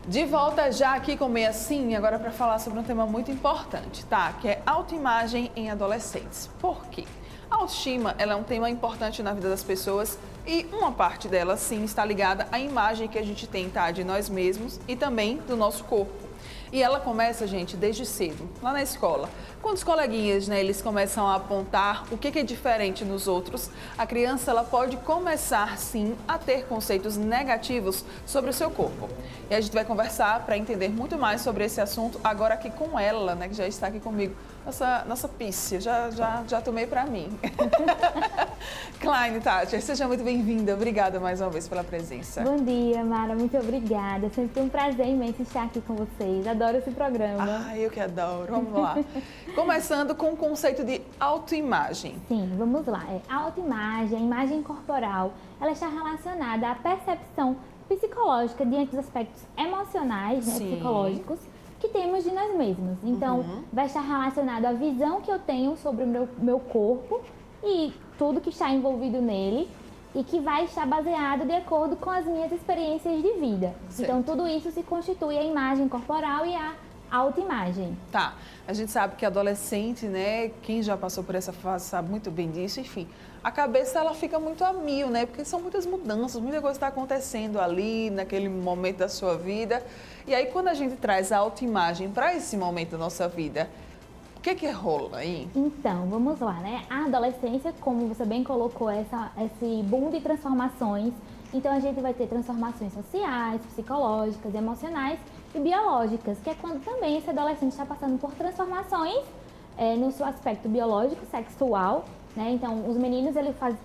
De volta já aqui com Meia Sim, agora para falar sobre um tema muito importante, tá? Que é autoimagem em adolescentes. Por quê? A autoestima, ela é um tema importante na vida das pessoas e uma parte dela, sim, está ligada à imagem que a gente tem, tá? De nós mesmos e também do nosso corpo. E ela começa, gente, desde cedo, lá na escola. Quando os coleguinhas, né, eles começam a apontar o que é diferente nos outros, a criança ela pode começar, sim, a ter conceitos negativos sobre o seu corpo. E a gente vai conversar para entender muito mais sobre esse assunto agora aqui com ela, né, que já está aqui comigo. Nossa pícia, já tomei para mim. Klein, Tati, seja muito bem-vinda. Obrigada mais uma vez pela presença. Bom dia, Mara. Muito obrigada. Sempre um prazer imenso estar aqui com vocês. Adoro esse programa. Ah, eu que adoro. Vamos lá. Começando com o conceito de autoimagem. Sim, vamos lá. A autoimagem, a imagem corporal, ela está relacionada à percepção psicológica diante dos aspectos emocionais, né, psicológicos, que temos de nós mesmos. Então, vai estar relacionado à visão que eu tenho sobre o meu corpo e tudo que está envolvido nele e que vai estar baseado de acordo com as minhas experiências de vida. Certo. Então, tudo isso se constitui a imagem corporal e a autoimagem. Tá, a gente sabe que adolescente, né, quem já passou por essa fase sabe muito bem disso, enfim, a cabeça ela fica muito a mil, né, porque são muitas mudanças, muita coisa está acontecendo ali, naquele momento da sua vida, e aí quando a gente traz a autoimagem para esse momento da nossa vida, o que rola aí? Então, vamos lá, né, a adolescência, como você bem colocou, esse boom de transformações, então a gente vai ter transformações sociais, psicológicas, emocionais e biológicas, que é quando também esse adolescente está passando por transformações no seu aspecto biológico, sexual, né? Então, os meninos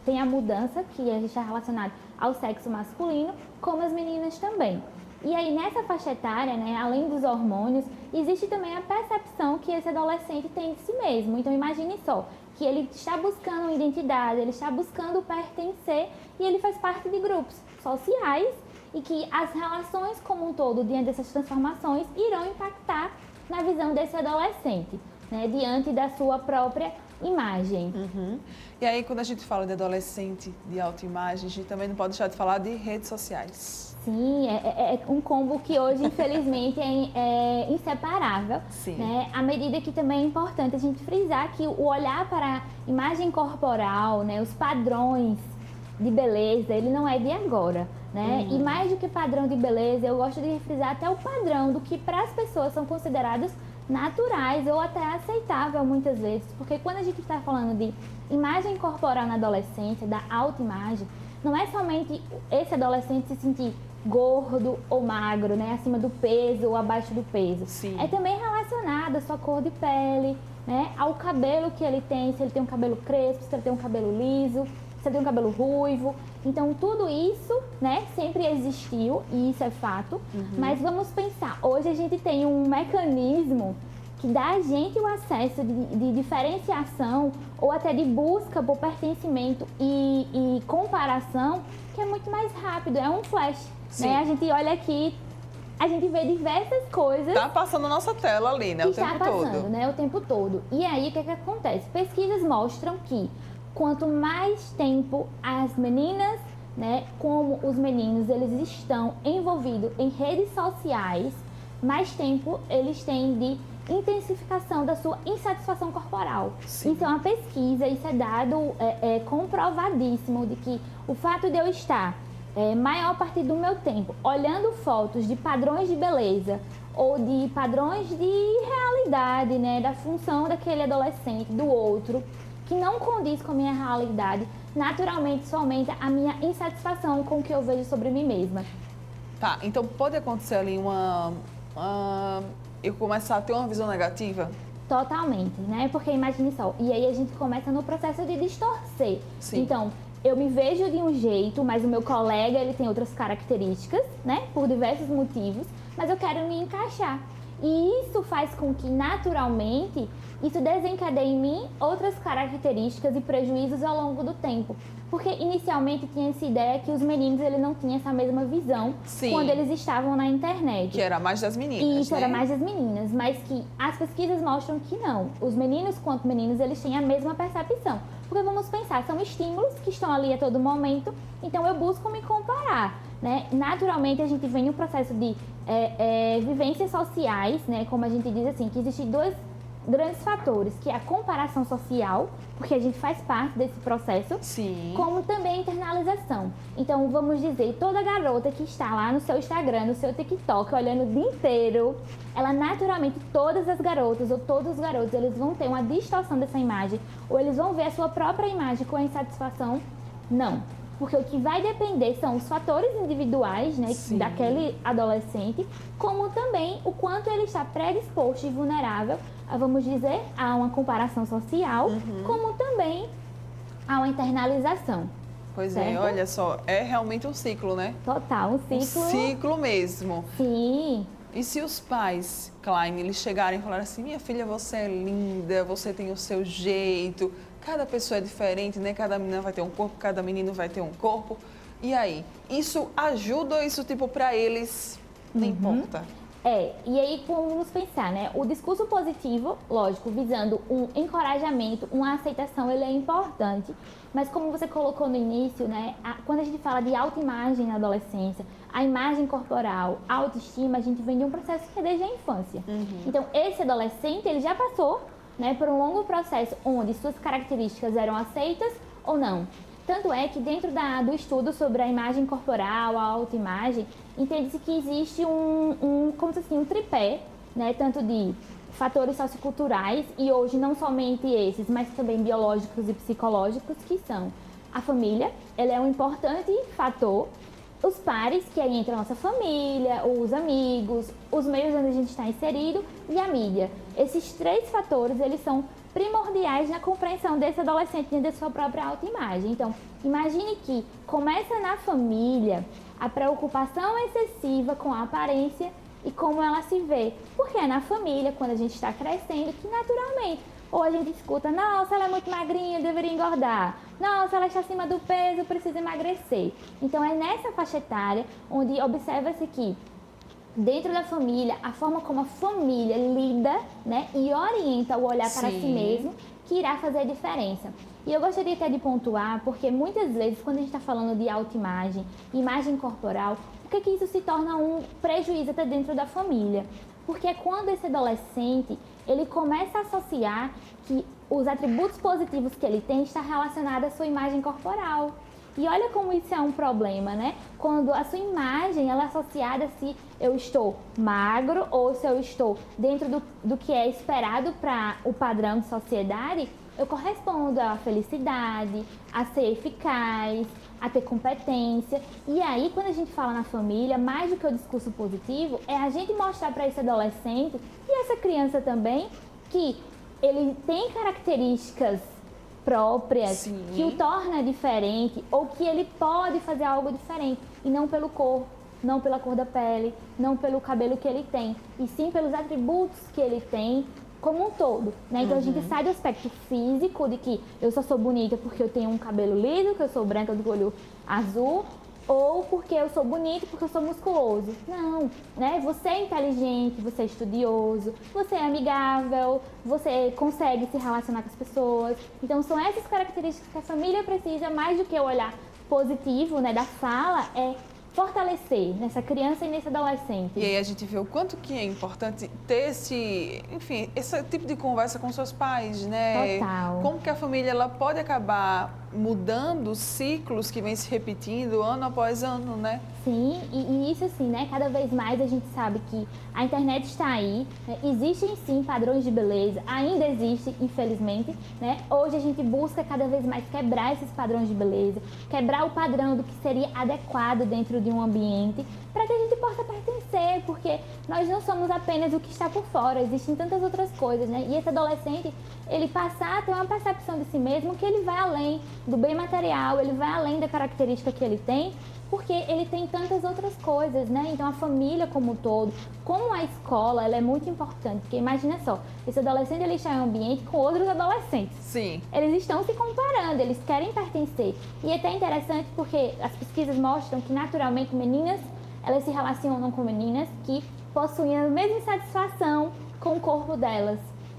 têm a mudança que a gente está relacionado ao sexo masculino, como as meninas também. E aí, nessa faixa etária, né, além dos hormônios, existe também a percepção que esse adolescente tem de si mesmo. Então, imagine só, que ele está buscando uma identidade, ele está buscando pertencer e ele faz parte de grupos sociais e que as relações como um todo, diante dessas transformações, irão impactar na visão desse adolescente, né, diante da sua própria imagem. E aí, quando a gente fala de adolescente, de autoimagem, a gente também não pode deixar de falar de redes sociais. Sim, é um combo que hoje, infelizmente, é inseparável. Sim. Né? À medida que também é importante a gente frisar que o olhar para a imagem corporal, né, os padrões de beleza, ele não é de agora. Né? E mais do que padrão de beleza, eu gosto de frisar até o padrão do que para as pessoas são considerados naturais ou até aceitável muitas vezes. Porque quando a gente está falando de imagem corporal na adolescência, da autoimagem, não é somente esse adolescente se sentir gordo ou magro, né, acima do peso ou abaixo do peso. Sim. É também relacionado à sua cor de pele, né, ao cabelo que ele tem, se ele tem um cabelo crespo, se ele tem um cabelo liso, se ele tem um cabelo ruivo. Então, tudo isso, né, sempre existiu e isso é fato. Mas vamos pensar, hoje a gente tem um mecanismo que dá a gente o acesso de diferenciação ou até de busca por pertencimento e comparação que é muito mais rápido, é um flash. Né? A gente olha aqui, a gente vê diversas coisas. Tá passando na nossa tela ali, né, o tempo todo. Está passando, né, o tempo todo. E aí, o que acontece? Pesquisas mostram que quanto mais tempo as meninas, né, como os meninos, eles estão envolvidos em redes sociais, mais tempo eles têm de intensificação da sua insatisfação corporal. Sim. Então, a pesquisa, isso é dado comprovadíssimo de que o fato de eu estar maior parte do meu tempo olhando fotos de padrões de beleza ou de padrões de realidade, né, da função daquele adolescente, do outro, que não condiz com a minha realidade, naturalmente só aumenta a minha insatisfação com o que eu vejo sobre mim mesma. Tá, então pode acontecer ali eu começar a ter uma visão negativa? Totalmente, né? Porque imagine só, e aí a gente começa no processo de distorcer. Sim. Então, eu me vejo de um jeito, mas o meu colega, ele tem outras características, né? Por diversos motivos, mas eu quero me encaixar. E isso faz com que, naturalmente, isso desencadeie em mim outras características e prejuízos ao longo do tempo. Porque, inicialmente, tinha essa ideia que os meninos ele não tinham essa mesma visão. Sim. Quando eles estavam na internet. Que era mais das meninas, Isso, né? era mais das meninas, mas que as pesquisas mostram que não. Os meninos, quanto meninos, eles têm a mesma percepção. Porque vamos pensar, são estímulos que estão ali a todo momento, então eu busco me comparar, né? Naturalmente a gente vem em um processo de vivências sociais, né? Como a gente diz assim, que existem dois grandes fatores, que é a comparação social, porque a gente faz parte desse processo, Sim. como também a internalização. Então, vamos dizer, toda garota que está lá no seu Instagram, no seu TikTok, olhando o dia inteiro, ela naturalmente, todas as garotas ou todos os garotos, eles vão ter uma distorção dessa imagem, ou eles vão ver a sua própria imagem com insatisfação? Não. Porque o que vai depender são os fatores individuais, né, daquele adolescente, como também o quanto ele está predisposto e vulnerável, vamos dizer, a uma comparação social, como também a uma internalização. Pois certo? é, olha só, é realmente um ciclo, né? Total, um ciclo. Um ciclo mesmo. Sim. E se os pais, Klein, eles chegarem e falarem assim, minha filha, você é linda, você tem o seu jeito, cada pessoa é diferente, né? Cada menina vai ter um corpo, cada menino vai ter um corpo. E aí, isso ajuda ou isso, tipo, pra eles, não importa? E aí vamos pensar, né? O discurso positivo, lógico, visando um encorajamento, uma aceitação, ele é importante. Mas como você colocou no início, né? Quando a gente fala de autoimagem na adolescência, a imagem corporal, a autoestima, a gente vem de um processo que é desde a infância. Então, esse adolescente, ele já passou, né, por um longo processo onde suas características eram aceitas ou não. Tanto é que dentro do estudo sobre a imagem corporal, a autoimagem, entende-se que existe como se assim, um tripé, né, tanto de fatores socioculturais, e hoje não somente esses, mas também biológicos e psicológicos, que são a família, ela é um importante fator, os pares, que aí entra a nossa família, os amigos, os meios onde a gente está inserido, e a mídia. Esses três fatores, eles são primordiais na compreensão desse adolescente dentro da sua própria autoimagem. Então, imagine que começa na família a preocupação excessiva com a aparência e como ela se vê. Porque é na família, quando a gente está crescendo, que naturalmente, ou a gente escuta, nossa, ela é muito magrinha, deveria engordar. Nossa, ela está acima do peso, precisa emagrecer. Então, é nessa faixa etária onde observa-se que dentro da família, a forma como a família lida, né, e orienta o olhar para si mesmo, que irá fazer a diferença. E eu gostaria até de pontuar, porque muitas vezes, quando a gente está falando de autoimagem, imagem corporal, por que isso se torna um prejuízo até dentro da família? Porque é quando esse adolescente, ele começa a associar que os atributos positivos que ele tem está relacionado à sua imagem corporal. E olha como isso é um problema, né? Quando a sua imagem ela é associada se eu estou magro ou se eu estou dentro do que é esperado para o padrão de sociedade, eu correspondo à felicidade, a ser eficaz, a ter competência. E aí, quando a gente fala na família, mais do que o discurso positivo, é a gente mostrar para esse adolescente e essa criança também que ele tem características próprias, que o torna diferente, ou que ele pode fazer algo diferente, e não pelo corpo, não pela cor da pele, não pelo cabelo que ele tem, e sim pelos atributos que ele tem como um todo, né? Então a gente sai do aspecto físico, de que eu só sou bonita porque eu tenho um cabelo liso, que eu sou branca do olho azul, ou porque eu sou bonito, porque eu sou musculoso. Não, né? Você é inteligente, você é estudioso, você é amigável, você consegue se relacionar com as pessoas. Então são essas características que a família precisa, mais do que o olhar positivo, né, da fala, é fortalecer nessa criança e nesse adolescente. E aí a gente vê o quanto que é importante ter esse tipo de conversa com seus pais, né? Total. Como que a família ela pode acabar mudando ciclos que vêm se repetindo ano após ano, né? Sim, e isso assim, né? Cada vez mais a gente sabe que a internet está aí, né? Existem sim padrões de beleza, ainda existe, infelizmente, né? Hoje a gente busca cada vez mais quebrar esses padrões de beleza, quebrar o padrão do que seria adequado dentro de um ambiente, para que a gente possa pertencer, porque nós não somos apenas o que está por fora, existem tantas outras coisas, né? E esse adolescente, ele passar a ter uma percepção de si mesmo que ele vai além do bem material, ele vai além da característica que ele tem, porque ele tem tantas outras coisas, né? Então a família como um todo, como a escola, ela é muito importante, porque imagina só, esse adolescente ele está em um ambiente com outros adolescentes. Sim. Eles estão se comparando, eles querem pertencer. E é até interessante porque as pesquisas mostram que naturalmente meninas, elas se relacionam com meninas que possuem a mesma satisfação com o corpo delas.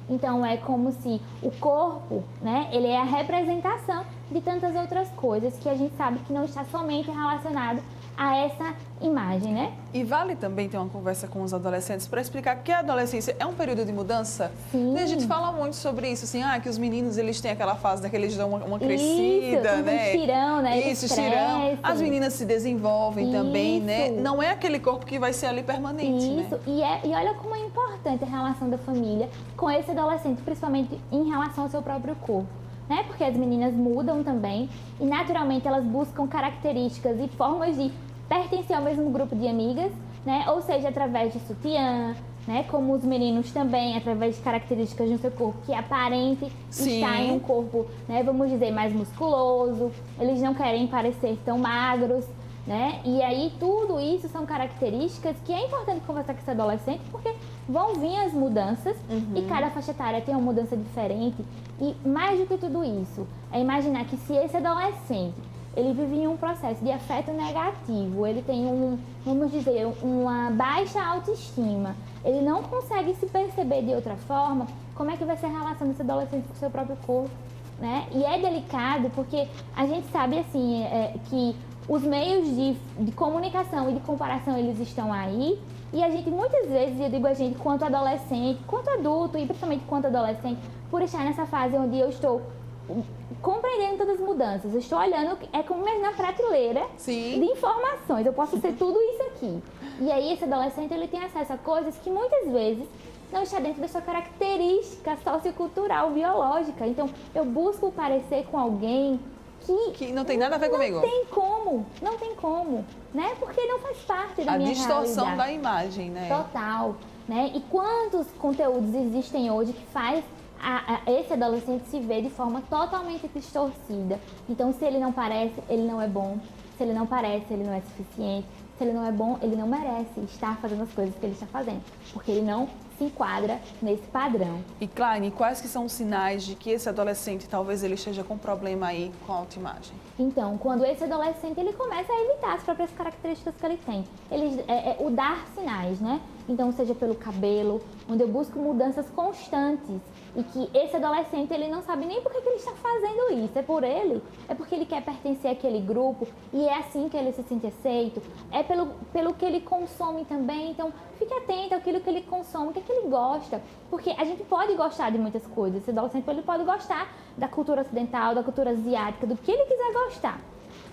Então é como se o corpo, né, ele é a representação de tantas outras coisas que a gente sabe que não está somente relacionado a essa imagem, né? E vale também ter uma conversa com os adolescentes para explicar que a adolescência é um período de mudança. Sim. A gente fala muito sobre isso, assim, que os meninos eles têm aquela fase daquela eles dão uma crescida, isso, né? Estirão, né? Isso, estirão. As meninas se desenvolvem também, né? Não é aquele corpo que vai ser ali permanente, isso. né? E olha como é importante a relação da família com esse adolescente, principalmente em relação ao seu próprio corpo. Né? Porque as meninas mudam também e naturalmente elas buscam características e formas de pertencer ao mesmo grupo de amigas, né? Ou seja, através de sutiã, né? Como os meninos também, através de características no seu corpo que aparente estar em um corpo, né? Vamos dizer, mais musculoso, eles não querem parecer tão magros, né? E aí tudo isso são características que é importante conversar com esse adolescente porque vão vir as mudanças e cada faixa etária tem uma mudança diferente. E mais do que tudo isso, é imaginar que se esse adolescente ele vive em um processo de afeto negativo, ele tem vamos dizer, uma baixa autoestima, ele não consegue se perceber de outra forma, como é que vai ser a relação desse adolescente com o seu próprio corpo, né? E é delicado porque a gente sabe, assim, que os meios de comunicação e de comparação, eles estão aí, e a gente, muitas vezes, eu digo a gente, quanto adolescente, quanto adulto, e principalmente quanto adolescente, por estar nessa fase onde eu estou compreendendo todas as mudanças, eu estou olhando, é como na prateleira de informações, eu posso ser tudo isso aqui. E aí esse adolescente, ele tem acesso a coisas que muitas vezes não está dentro da sua característica sociocultural, biológica. Então, eu busco parecer com alguém que não tem nada a ver comigo. Não tem como, né? Porque não faz parte da minha realidade. A distorção da imagem, né? Total, né? E quantos conteúdos existem hoje que faz esse adolescente se ver de forma totalmente distorcida. Então, se ele não parece, ele não é bom. Se ele não parece, ele não é suficiente. Se ele não é bom, ele não merece estar fazendo as coisas que ele está fazendo, porque ele não se enquadra nesse padrão. E, Kleine, quais que são os sinais de que esse adolescente talvez ele esteja com problema aí com a autoimagem? Então, quando esse adolescente ele começa a evitar as próprias características que ele tem, o dar sinais, né? Então, seja pelo cabelo, onde eu busco mudanças constantes e que esse adolescente ele não sabe nem por que ele está fazendo isso, é por ele, é porque ele quer pertencer àquele grupo e é assim que ele se sente aceito, é pelo que ele consome também. Então, fique atento àquilo que ele consome, o que ele gosta, porque a gente pode gostar de muitas coisas, esse adolescente ele pode gostar da cultura ocidental, da cultura asiática, do que ele quiser gostar,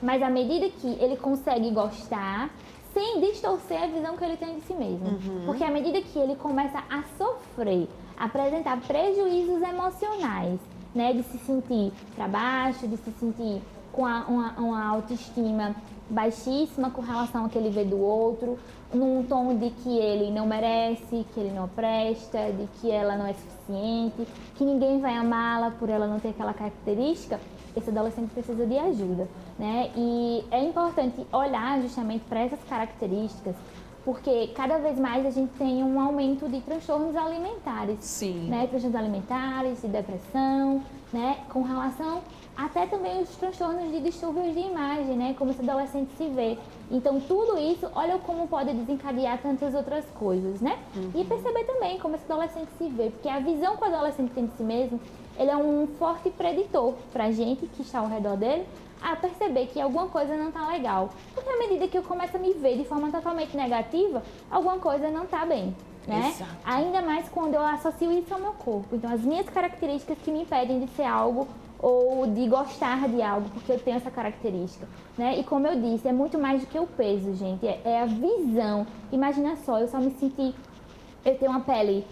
mas à medida que ele consegue gostar, sem distorcer a visão que ele tem de si mesmo. Porque à medida que ele começa a sofrer, a apresentar prejuízos emocionais, né, de se sentir para baixo, de se sentir com uma autoestima baixíssima com relação ao que ele vê do outro, num tom de que ele não merece, que ele não presta, de que ela não é suficiente, que ninguém vai amá-la por ela não ter aquela característica, esse adolescente precisa de ajuda, né? E é importante olhar justamente para essas características, porque cada vez mais a gente tem um aumento de transtornos alimentares. Sim. Né? Transtornos alimentares, de depressão, né? Com relação até também os transtornos de distúrbios de imagem, né? Como esse adolescente se vê. Então, tudo isso, olha como pode desencadear tantas outras coisas, né? E perceber também como esse adolescente se vê, porque a visão que o adolescente tem de si mesmo, ele é um forte preditor pra gente que está ao redor dele, a perceber que alguma coisa não tá legal. Porque à medida que eu começo a me ver de forma totalmente negativa, alguma coisa não tá bem, né? Exato. Ainda mais quando eu associo isso ao meu corpo. Então, as minhas características que me impedem de ser algo ou de gostar de algo, porque eu tenho essa característica, né? E como eu disse, é muito mais do que o peso, gente, é a visão. Imagina só, eu tenho uma pele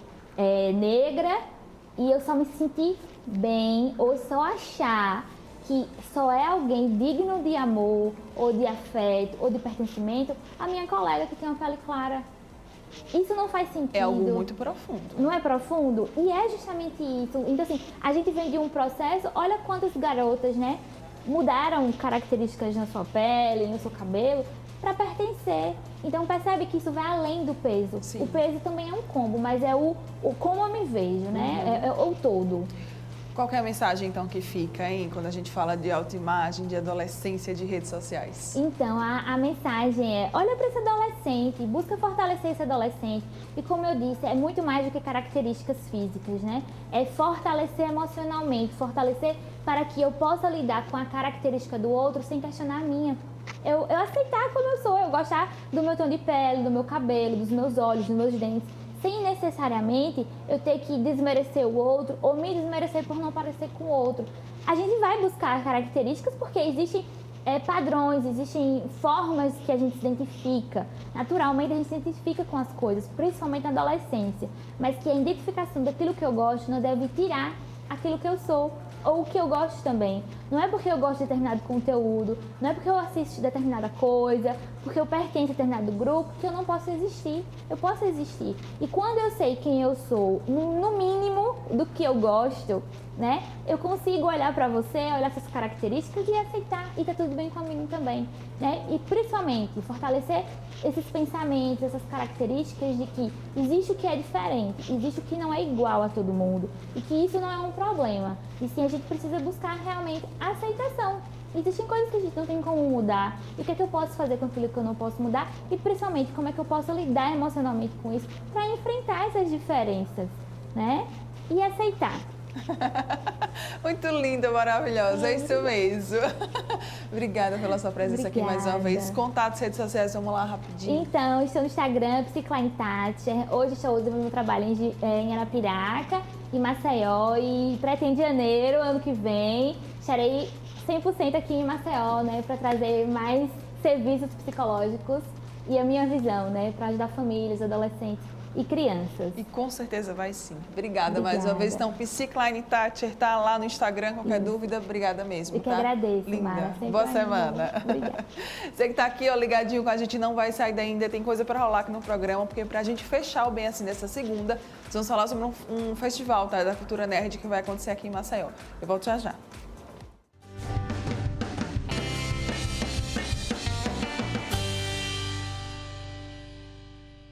negra e eu só me sentir bem ou só achar que só é alguém digno de amor ou de afeto ou de pertencimento a minha colega que tem uma pele clara. Isso não faz sentido. É algo muito profundo. Não é profundo? E é justamente isso. Então, assim, a gente vem de um processo, olha quantas garotas, né, mudaram características na sua pele, no seu cabelo, para pertencer. Então, percebe que isso vai além do peso. Sim. O peso também é um combo, mas é o como eu me vejo, né? É o todo. Qual que é a mensagem, então, que fica, hein, quando a gente fala de autoimagem, de adolescência, de redes sociais? Então, a mensagem é, olha para esse adolescente, busca fortalecer esse adolescente. E como eu disse, é muito mais do que características físicas, né? É fortalecer emocionalmente, fortalecer para que eu possa lidar com a característica do outro sem questionar a minha. Eu aceitar como eu sou, eu gostar do meu tom de pele, do meu cabelo, dos meus olhos, dos meus dentes, sem necessariamente eu ter que desmerecer o outro ou me desmerecer por não parecer com o outro. A gente vai buscar características porque existem padrões, existem formas que a gente se identifica. Naturalmente a gente se identifica com as coisas, principalmente na adolescência. Mas que a identificação daquilo que eu gosto não deve tirar aquilo que eu sou ou o que eu gosto também. Não é porque eu gosto de determinado conteúdo, não é porque eu assisto determinada coisa, porque eu pertenço a determinado grupo, que eu não posso existir. Eu posso existir. E quando eu sei quem eu sou, no mínimo do que eu gosto, né? Eu consigo olhar pra você, olhar essas características e aceitar, e tá tudo bem comigo também, né? E principalmente fortalecer esses pensamentos, essas características de que existe o que é diferente, existe o que não é igual a todo mundo e que isso não é um problema. E sim, a gente precisa buscar realmente a aceitação. Existem coisas que a gente não tem como mudar. E o que é que eu posso fazer com aquilo que eu não posso mudar? E principalmente, como é que eu posso lidar emocionalmente com isso para enfrentar essas diferenças, né? E aceitar. Muito linda, maravilhosa, é isso mesmo. Obrigada pela sua presença aqui mais uma vez. Contatos, redes sociais, vamos lá rapidinho. Então, estou no Instagram, Psicline Thatcher. Hoje estou usando meu trabalho em Arapiraca, em Maceió, e pretendo em janeiro, ano que vem, estarei 100% aqui em Maceió, né, para trazer mais serviços psicológicos e a minha visão, né, para ajudar famílias, adolescentes e crianças. E com certeza vai sim. Obrigada mais uma vez. Então, Psicline Thatcher tá lá no Instagram, qualquer dúvida, obrigada mesmo. Eu que agradeço, linda. Mara. Boa semana. Obrigada. Você que tá aqui, ó, ligadinho com a gente, não vai sair daí ainda, tem coisa para rolar aqui no programa, porque pra gente fechar o Bem Assim dessa segunda, nós vamos falar sobre um festival, tá, da Cultura Nerd que vai acontecer aqui em Maceió. Eu volto já já.